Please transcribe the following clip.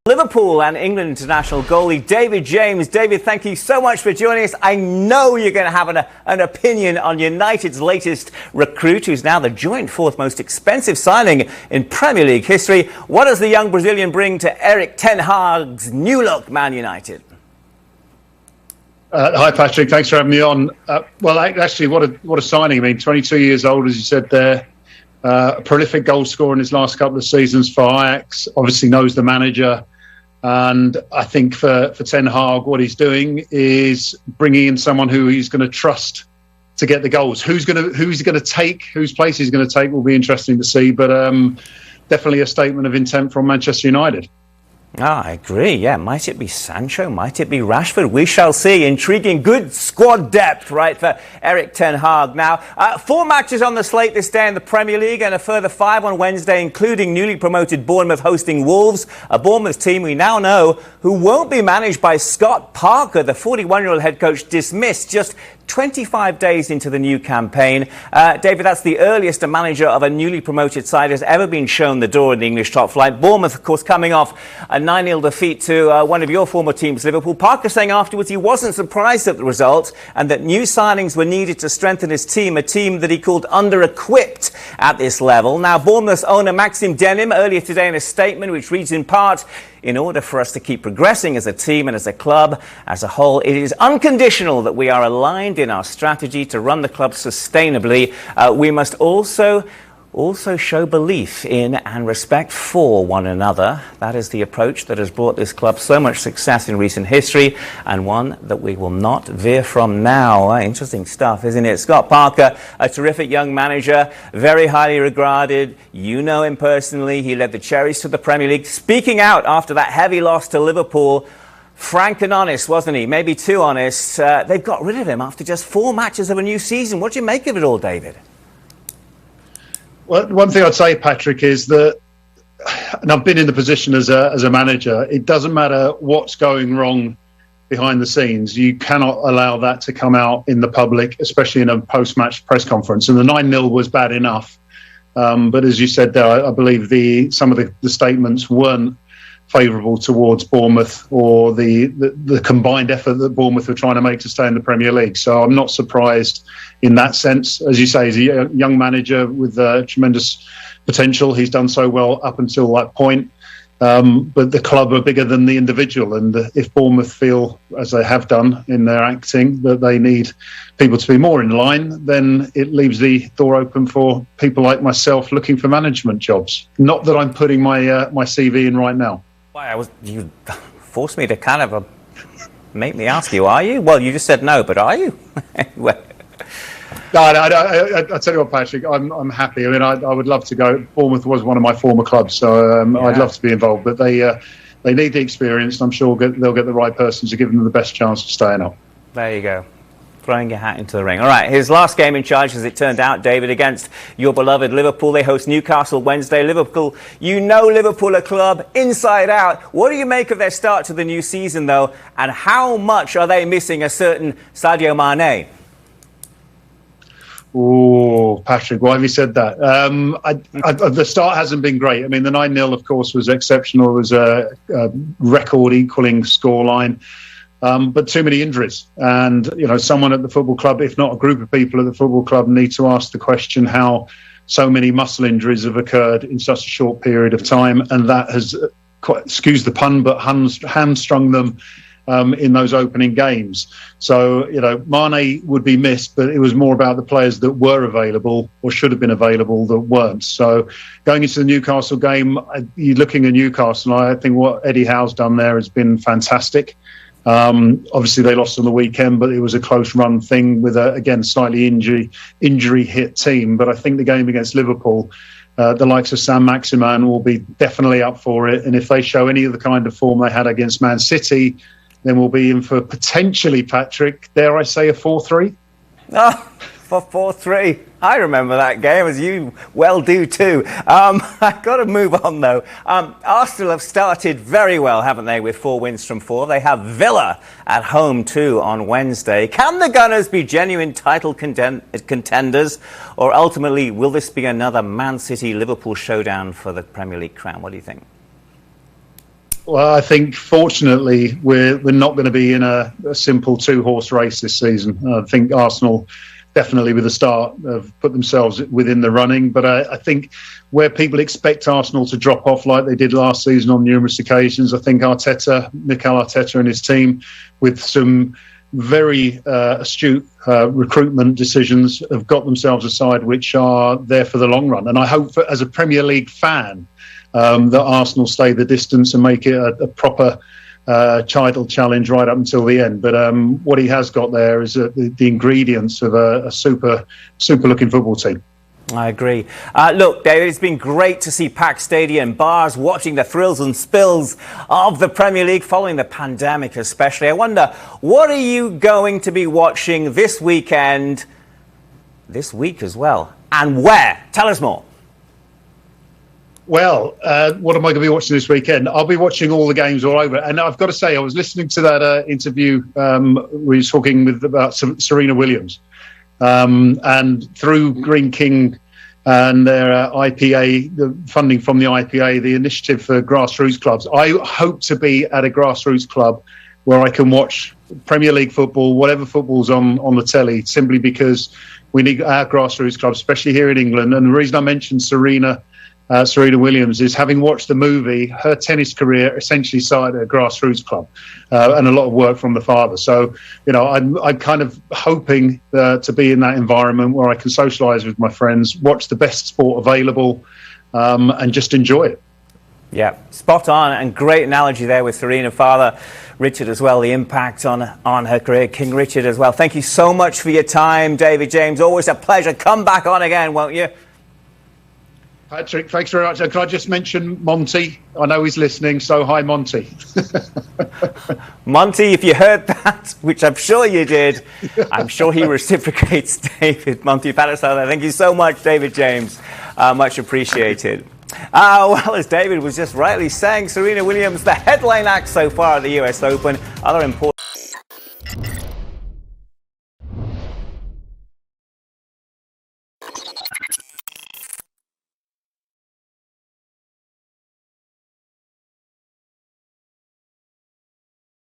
Liverpool and England international goalie David James. David, thank you so much for joining us. I know you're going to have an opinion on United's latest recruit, who's now the joint fourth most expensive signing in Premier League history. What does the young Brazilian bring to Erik ten Hag's new look Man United? Hi, Patrick. Thanks for having me on. Well, actually, what a signing. I mean, 22 years old, as you said there. A prolific goal scorer in his last couple of seasons for Ajax. Obviously knows the manager. And I think for Ten Hag, what he's doing is bringing in someone who he's going to trust to get the goals. Who's going to take, whose place he's going to take will be interesting to see. But definitely a statement of intent from Manchester United. I agree, yeah. Might it be Sancho? Might it be Rashford? We shall see. Intriguing, good squad depth, right, for Erik ten Hag. Now, 4 matches on the slate this day in the Premier League and a further 5 on Wednesday, including newly promoted Bournemouth hosting Wolves, a Bournemouth team we now know who won't be managed by Scott Parker, the 41-year-old head coach dismissed just 25 days into the new campaign. David, that's the earliest a manager of a newly promoted side has ever been shown the door in the English top flight. Bournemouth, of course, coming off a 9-0 defeat to one of your former teams, Liverpool. Parker saying afterwards he wasn't surprised at the result and that new signings were needed to strengthen his team, a team that he called under-equipped at this level. Now, Bournemouth's owner Maxim Denim earlier today in a statement which reads in part, in order for us to keep progressing as a team and as a club as a whole, it is unconditional that we are aligned in our strategy to run the club sustainably. We must also show belief in and respect for one another. That is the approach that has brought this club so much success in recent history, and one that we will not veer from now. Interesting stuff, isn't it? Scott Parker, a terrific young manager, very highly regarded. You know him personally. He led the Cherries to the Premier League. Speaking out after that heavy loss to Liverpool, frank and honest, wasn't he? Maybe too honest. They've got rid of him after just 4 matches of a new season. What do you make of it all, David? Well, one thing I'd say, Patrick, is that, and I've been in the position as a manager, it doesn't matter what's going wrong behind the scenes. You cannot allow that to come out in the public, especially in a post-match press conference. And the 9-0 was bad enough. But as you said there, I believe some of the statements weren't favourable towards Bournemouth or the combined effort that Bournemouth were trying to make to stay in the Premier League. So I'm not surprised in that sense. As you say, he's a young manager with tremendous potential. He's done so well up until that point. But the club are bigger than the individual. And if Bournemouth feel, as they have done in their acting, that they need people to be more in line, then it leaves the door open for people like myself looking for management jobs. Not that I'm putting my CV in right now. Why, you forced me to kind of make me ask you, are you? Well, you just said no, but are you? Anyway. No, I tell you what, Patrick, I'm happy. I mean, I would love to go. Bournemouth was one of my former clubs, so I'd love to be involved. But they need the experience, and I'm sure they'll get the right person to give them the best chance of staying up. There you go. Throwing your hat into the ring. All right, his last game in charge, as it turned out, David, against your beloved Liverpool. They host Newcastle Wednesday. Liverpool, you know Liverpool, a club inside out. What do you make of their start to the new season, though? And how much are they missing a certain Sadio Mane? Oh, Patrick, why have you said that? The start hasn't been great. I mean, the 9-0, of course, was exceptional. It was a record-equaling scoreline. But too many injuries. And, someone at the football club, if not a group of people at the football club, need to ask the question how so many muscle injuries have occurred in such a short period of time. And that has, excuse the pun, but hamstrung them in those opening games. So, Mane would be missed, but it was more about the players that were available or should have been available that weren't. So going into the Newcastle game, you're looking at Newcastle, and I think what Eddie Howe's done there has been fantastic. Obviously they lost on the weekend, but it was a close run thing with again slightly injury hit team. But I think the game against Liverpool, the likes of Sam Maximan will be definitely up for it, and if they show any of the kind of form they had against Man City, then we'll be in for potentially, Patrick, dare I say, a 4-3. For 4-3. I remember that game, as you well do too. I've got to move on, though. Arsenal have started very well, haven't they, with 4 wins from 4. They have Villa at home, too, on Wednesday. Can the Gunners be genuine title contenders? Or ultimately, will this be another Man City-Liverpool showdown for the Premier League crown? What do you think? Well, I think fortunately we're not going to be in a simple two-horse race this season. I think Arsenal definitely with the start have put themselves within the running, but I think where people expect Arsenal to drop off like they did last season on numerous occasions, I think Mikel Arteta and his team, with some very astute recruitment decisions, have got themselves a side which are there for the long run. And I hope as a Premier League fan that Arsenal stay the distance and make it a proper title challenge right up until the end. But what he has got there is the ingredients of a super looking football team. I agree. Look, David, it's been great to see packed stadium, bars, watching the thrills and spills of the Premier League following the pandemic especially. I wonder, what are you going to be watching this weekend, this week as well, and where? Tell us more. Well, what am I going to be watching this weekend? I'll be watching all the games all over. And I've got to say, I was listening to that interview we were talking about Serena Williams. And through Greene King and their IPA, the funding from the IPA, the Initiative for Grassroots Clubs, I hope to be at a grassroots club where I can watch Premier League football, whatever football's on the telly, simply because we need our grassroots clubs, especially here in England. And the reason I mentioned Serena Williams is, having watched the movie, her tennis career essentially started at a grassroots club, and a lot of work from the father. So, I'm kind of hoping to be in that environment where I can socialise with my friends, watch the best sport available, and just enjoy it. Yeah, spot on, and great analogy there with Serena, father Richard as well, the impact on her career, King Richard as well. Thank you so much for your time, David James. Always a pleasure. Come back on again, won't you? Patrick, thanks very much. Can I just mention Monty? I know he's listening, so hi, Monty. Monty, if you heard that, which I'm sure you did, I'm sure he reciprocates, David. Monty Patterson, thank you so much, David James. Much appreciated. Well, as David was just rightly saying, Serena Williams, the headline act so far at the US Open. Other important